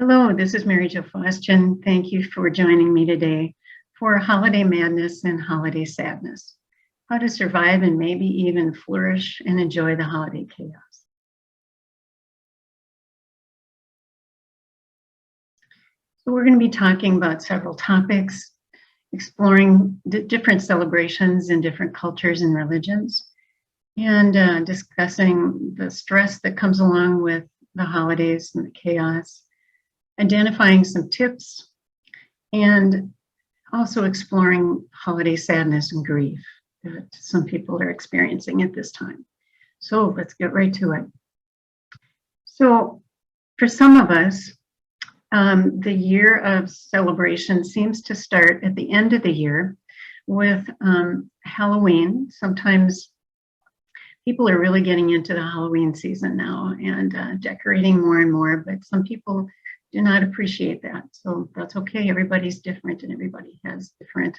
Hello, this is Mary Jo Faustgen. Thank you for joining me today for Holiday Madness and Holiday Sadness, how to survive and maybe even flourish and enjoy the holiday chaos. So we're going to be talking about several topics, exploring different celebrations in different cultures and religions, and discussing the stress that comes along with the holidays and the chaos, identifying some tips, and also exploring holiday sadness and grief that some people are experiencing at this time. So let's get right to it. So for some of us, the year of celebration seems to start at the end of the year with Halloween. Sometimes people are really getting into the Halloween season now and decorating more and more, but some people do not appreciate that. So that's okay. Everybody's different and everybody has different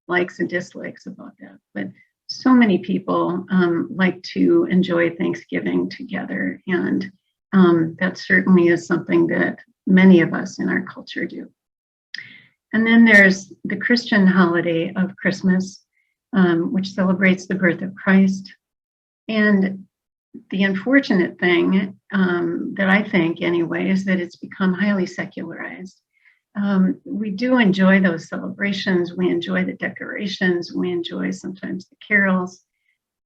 likes and dislikes about that. But so many people like to enjoy Thanksgiving together. And that certainly is something that many of us in our culture do. And then there's the Christian holiday of Christmas, which celebrates the birth of Christ. And the unfortunate thing that I think anyway is that it's become highly secularized. We do enjoy those celebrations. We enjoy the decorations. We enjoy sometimes the carols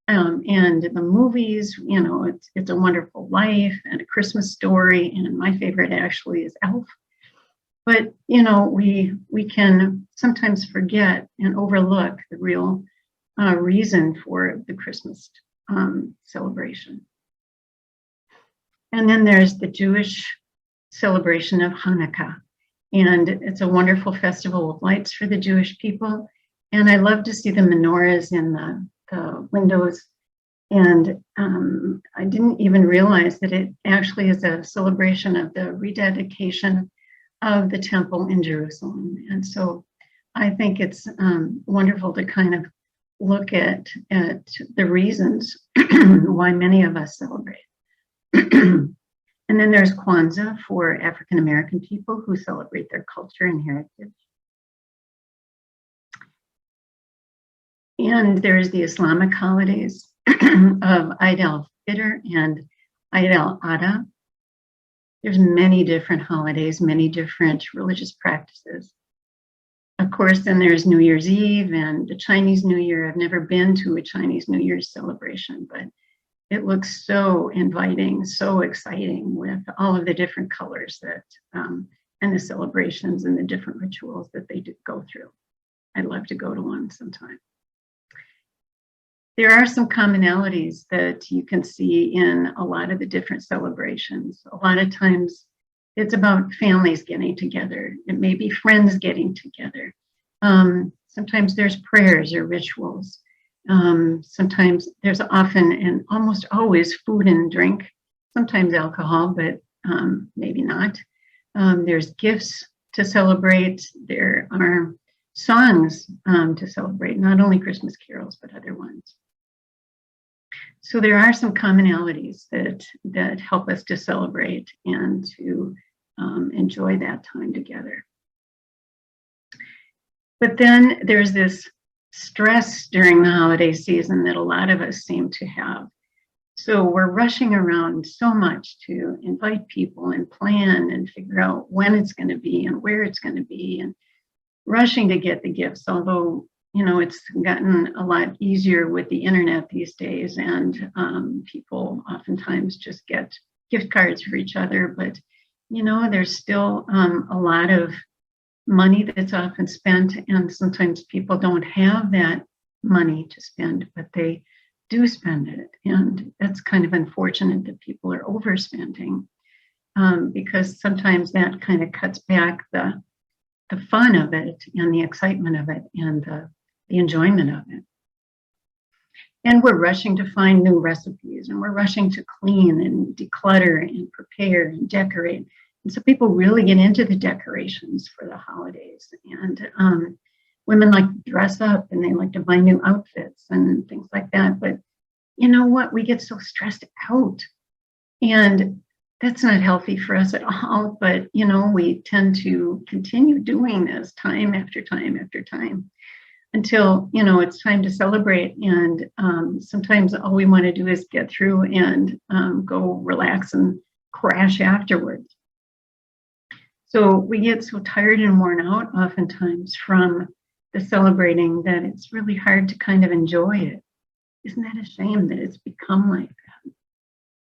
and the movies. You know, it's a Wonderful Life and A Christmas Story. And my favorite actually is Elf. But, you know, we can sometimes forget and overlook the real reason for the Christmas celebration. And then there's the Jewish celebration of Hanukkah. And it's a wonderful festival of lights for the Jewish people. And I love to see the menorahs in the windows. And I didn't even realize that it actually is a celebration of the rededication of the temple in Jerusalem. And so I think it's wonderful to kind of look at the reasons why many of us celebrate. And then there's Kwanzaa for African American people who celebrate their culture and heritage. And there's the Islamic holidays of Eid al-Fitr and Eid al-Adha. There's many different holidays, many different religious practices. Of course, then there's New Year's Eve and the Chinese New Year. I've never been to a Chinese New Year's celebration, but it looks so inviting, so exciting with all of the different colors that and the celebrations and the different rituals that they do go through. I'd love to go to one sometime. There are some commonalities that you can see in a lot of the different celebrations. A lot of times it's about families getting together. It may be friends getting together. Sometimes there's prayers or rituals. Sometimes there's often and almost always food and drink, sometimes alcohol, but maybe not. There's gifts to celebrate. There are songs to celebrate, not only Christmas carols, but other ones. So there are some commonalities that help us to celebrate and to enjoy that time together. But then there's this stress during the holiday season that a lot of us seem to have. So we're rushing around so much to invite people and plan and figure out when it's going to be and where it's going to be and rushing to get the gifts, although, you know, it's gotten a lot easier with the internet these days and people oftentimes just get gift cards for each other. But, you know, there's still a lot of money that's often spent, and sometimes people don't have that money to spend, but they do spend it. And that's kind of unfortunate that people are overspending because sometimes that kind of cuts back the fun of it and the excitement of it and the enjoyment of it. And we're rushing to find new recipes and we're rushing to clean and declutter and prepare and decorate. And so people really get into the decorations for the holidays. And women like to dress up and they like to buy new outfits and things like that. But you know what? We get so stressed out. And that's not healthy for us at all. But, we tend to continue doing this time after time after time until, it's time to celebrate. And sometimes all we want to do is get through and go relax and crash afterwards. So we get so tired and worn out oftentimes from the celebrating that it's really hard to kind of enjoy it. Isn't that a shame that it's become like that?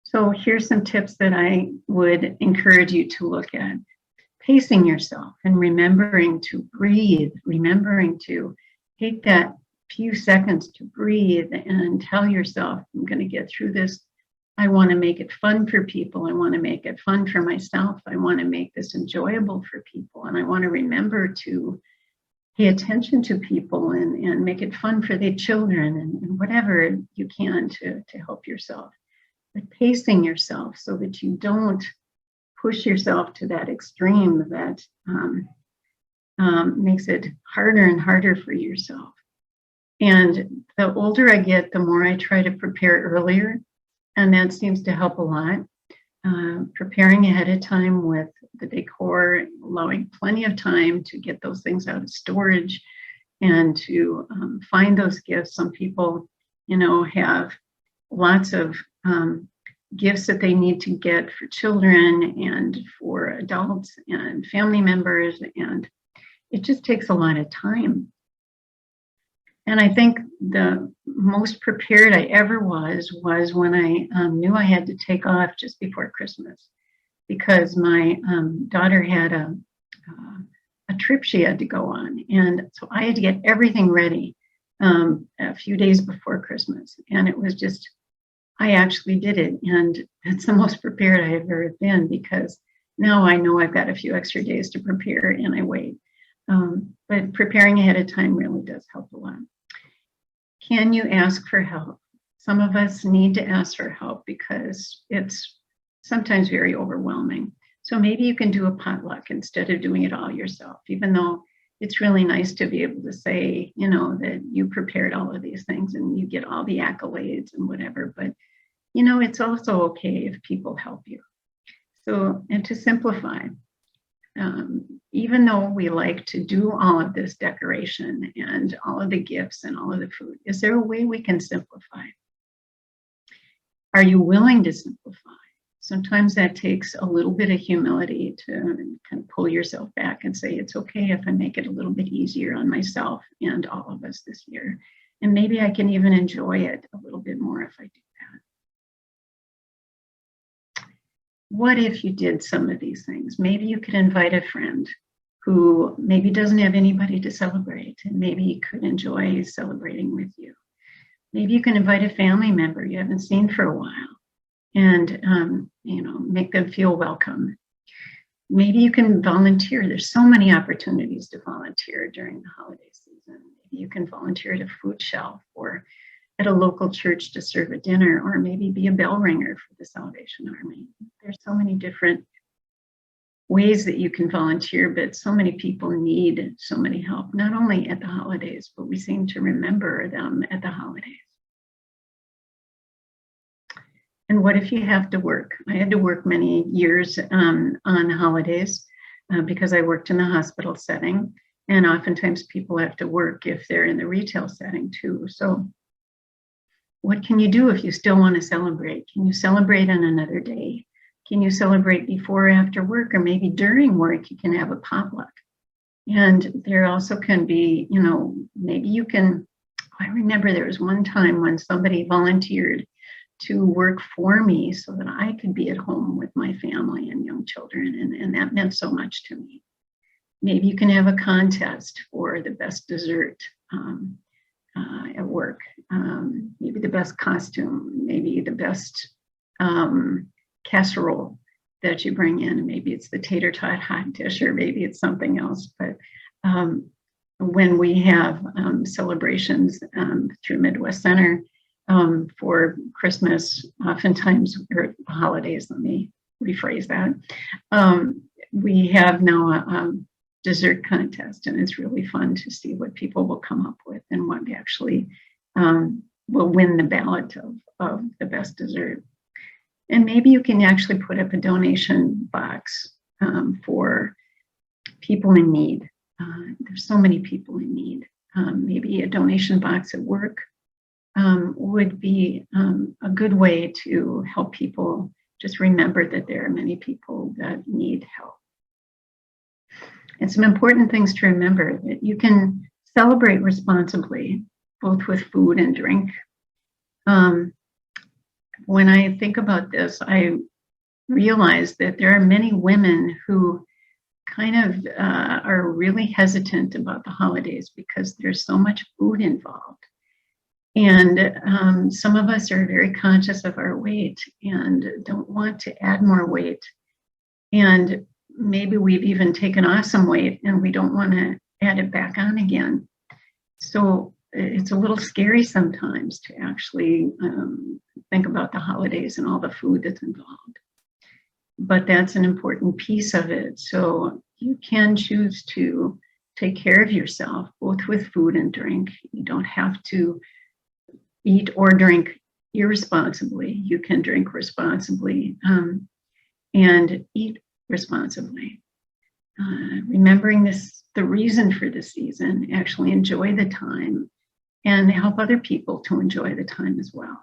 So here's some tips that I would encourage you to look at. Pacing yourself and remembering to breathe, remembering to take that few seconds to breathe and tell yourself, I'm going to get through this. I want to make it fun for people. I want to make it fun for myself. I want to make this enjoyable for people. And I want to remember to pay attention to people and make it fun for the children and whatever you can to help yourself. But pacing yourself so that you don't push yourself to that extreme that makes it harder and harder for yourself. And the older I get, the more I try to prepare earlier. And that seems to help a lot. Preparing ahead of time with the decor, allowing plenty of time to get those things out of storage and to find those gifts. Some people, have lots of gifts that they need to get for children and for adults and family members, and it just takes a lot of time. And I think the most prepared I ever was when I knew I had to take off just before Christmas, because my daughter had a trip she had to go on. And so I had to get everything ready a few days before Christmas. And it was just, I actually did it. And it's the most prepared I have ever been, because now I know I've got a few extra days to prepare and I wait. But preparing ahead of time really does help a lot. Can you ask for help? Some of us need to ask for help because it's sometimes very overwhelming. So maybe you can do a potluck instead of doing it all yourself, even though it's really nice to be able to say, that you prepared all of these things and you get all the accolades and whatever. But, it's also okay if people help you. So, and to simplify, even though we like to do all of this decoration and all of the gifts and all of the food, is there a way we can simplify? Are you willing to simplify? Sometimes that takes a little bit of humility to kind of pull yourself back and say, it's okay if I make it a little bit easier on myself and all of us this year. And maybe I can even enjoy it a little bit more if I do that. What if you did some of these things? Maybe you could invite a friend who maybe doesn't have anybody to celebrate, and maybe could enjoy celebrating with you. Maybe you can invite a family member you haven't seen for a while and, make them feel welcome. Maybe you can volunteer. There's so many opportunities to volunteer during the holiday season. Maybe you can volunteer at a food shelf or at a local church to serve a dinner, or maybe be a bell ringer for the Salvation Army. There's so many different ways that you can volunteer, but so many people need so many help, not only at the holidays, but we seem to remember them at the holidays. And what if you have to work? I had to work many years on holidays because I worked in the hospital setting, and oftentimes people have to work if they're in the retail setting too. So what can you do if you still want to celebrate? Can you celebrate on another day? Can you celebrate before or after work, or maybe during work you can have a potluck? And there also can be, maybe you can, I remember there was one time when somebody volunteered to work for me so that I could be at home with my family and young children, and that meant so much to me. Maybe you can have a contest for the best dessert at work, maybe the best costume, maybe the best casserole that you bring in. Maybe it's the tater tot hot dish, or maybe it's something else. But when we have celebrations through Midwest Center for Christmas, oftentimes, or holidays, let me rephrase that, we have now a dessert contest, and it's really fun to see what people will come up with and what actually will win the ballot of the best dessert. And maybe you can actually put up a donation box for people in need. There's so many people in need. Maybe a donation box at work would be a good way to help people just remember that there are many people that need help. And some important things to remember: that you can celebrate responsibly, both with food and drink. When I think about this, I realize that there are many women who kind of are really hesitant about the holidays because there's so much food involved. And some of us are very conscious of our weight and don't want to add more weight. And maybe we've even taken off some weight and we don't want to add it back on again. So it's a little scary sometimes to actually think about the holidays and all the food that's involved. But that's an important piece of it. So you can choose to take care of yourself, both with food and drink. You don't have to eat or drink irresponsibly. You can drink responsibly and eat responsibly. Remembering the reason for the season, actually enjoy the time and help other people to enjoy the time as well.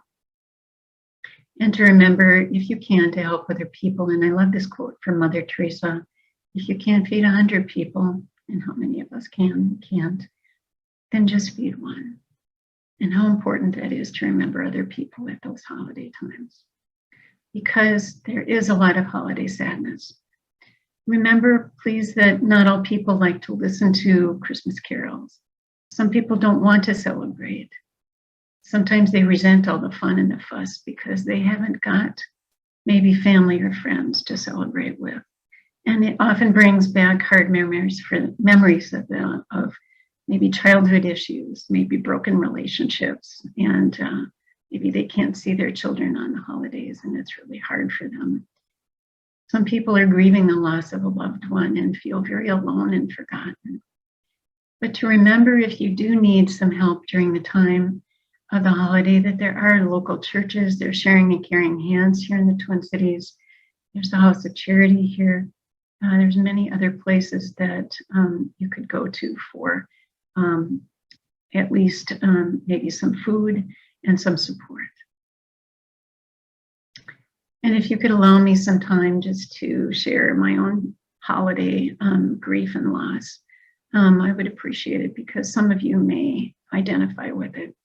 And to remember, if you can, to help other people. And I love this quote from Mother Teresa: if you can't feed 100 people, and how many of us can't, then just feed one. And how important that is to remember other people at those holiday times, because there is a lot of holiday sadness. Remember, please, that not all people like to listen to Christmas carols. Some people don't want to celebrate. Sometimes they resent all the fun and the fuss because they haven't got maybe family or friends to celebrate with. And it often brings back hard memories of maybe childhood issues, maybe broken relationships, and maybe they can't see their children on the holidays, and it's really hard for them. Some people are grieving the loss of a loved one and feel very alone and forgotten. But to remember, if you do need some help during the time of the holiday, that there are local churches. They're sharing and caring hands here in the Twin Cities. There's the House of Charity here. There's many other places that you could go to for at least maybe some food and some support. And if you could allow me some time just to share my own holiday grief and loss, I would appreciate it, because some of you may identify with it.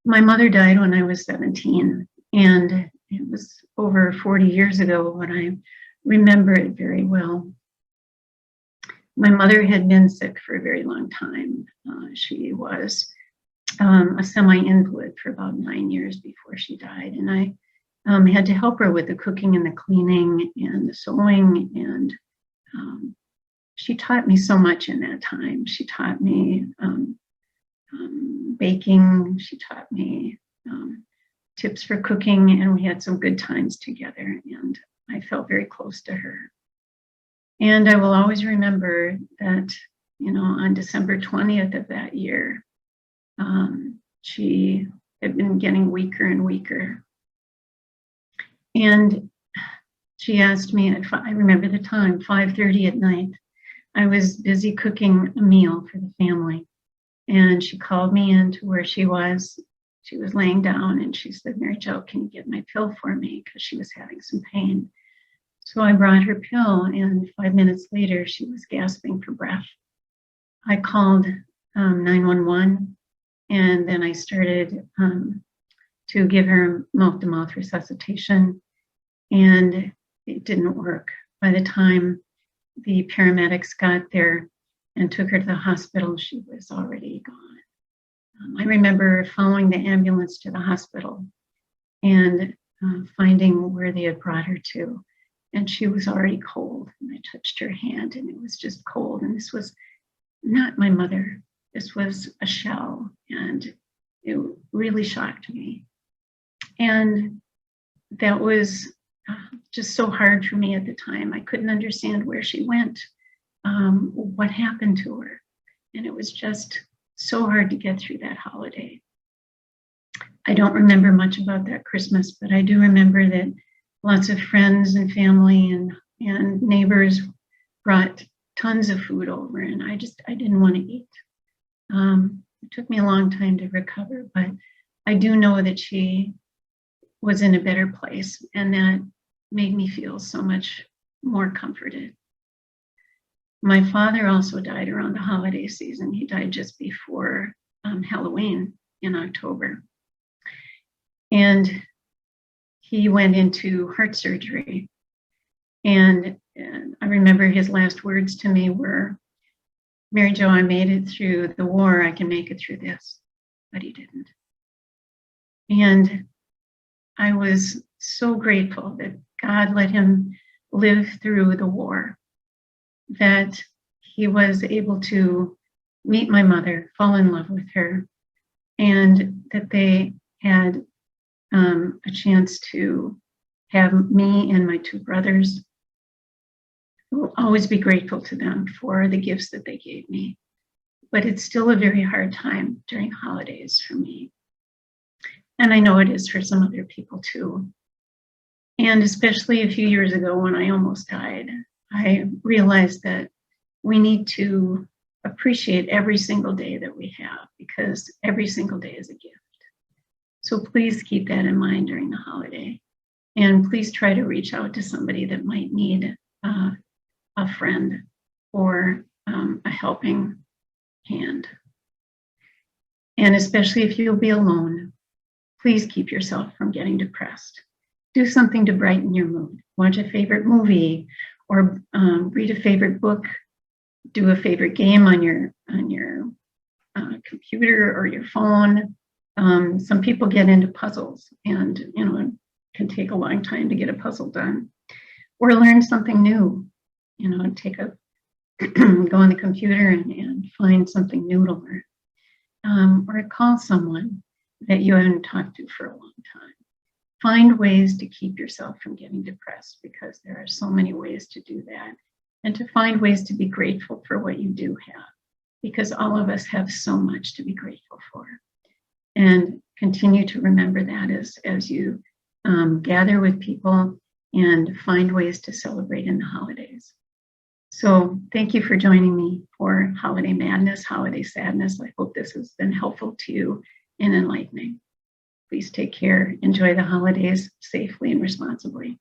My mother died when I was 17, and it was over 40 years ago, but I remember it very well. My mother had been sick for a very long time. She was a semi-invalid for about 9 years before she died, and I had to help her with the cooking and the cleaning and the sewing, and she taught me so much in that time. She taught me baking, she taught me tips for cooking, and we had some good times together, and I felt very close to her. And I will always remember that, on December 20th of that year, she had been getting weaker and weaker. And she asked me, I remember the time, 5:30 at night. I was busy cooking a meal for the family. And she called me into where she was. She was laying down, and she said, "Mary Jo, can you get my pill for me?" Because she was having some pain. So I brought her pill, and 5 minutes later, she was gasping for breath. I called 911, and then I started to give her mouth-to-mouth resuscitation, and it didn't work. By the time the paramedics got there and took her to the hospital, she was already gone. I remember following the ambulance to the hospital and finding where they had brought her to. And she was already cold. And I touched her hand, and it was just cold. And this was not my mother. This was a shell. And it really shocked me. And that was just so hard for me at the time. I couldn't understand where she went, what happened to her. And it was just so hard to get through that holiday. I don't remember much about that Christmas, but I do remember that lots of friends and family and neighbors brought tons of food over, and I didn't want to eat. It took me a long time to recover, but I do know that she was in a better place, and that made me feel so much more comforted. My father also died around the holiday season. He died just before Halloween in October. And he went into heart surgery. And I remember his last words to me were, "Mary Jo, I made it through the war. I can make it through this." But he didn't. And I was so grateful that God let him live through the war, that he was able to meet my mother, fall in love with her, and that they had a chance to have me and my two brothers. I will always be grateful to them for the gifts that they gave me. But it's still a very hard time during holidays for me. And I know it is for some other people too. And especially a few years ago when I almost died, I realized that we need to appreciate every single day that we have, because every single day is a gift. So please keep that in mind during the holiday. And please try to reach out to somebody that might need a friend or a helping hand. And especially if you'll be alone, please keep yourself from getting depressed. Do something to brighten your mood. Watch a favorite movie, or read a favorite book. Do a favorite game on your computer or your phone. Some people get into puzzles, and it can take a long time to get a puzzle done. Or learn something new. Take a go on the computer and find something new to learn. Or call someone that you haven't talked to for a long time. Find ways to keep yourself from getting depressed, because there are so many ways to do that. And to find ways to be grateful for what you do have, because all of us have so much to be grateful for. And continue to remember that as you gather with people and find ways to celebrate in the holidays. So thank you for joining me for Holiday Madness, Holiday Sadness. I hope this has been helpful to you and enlightening. Please take care. Enjoy the holidays safely and responsibly.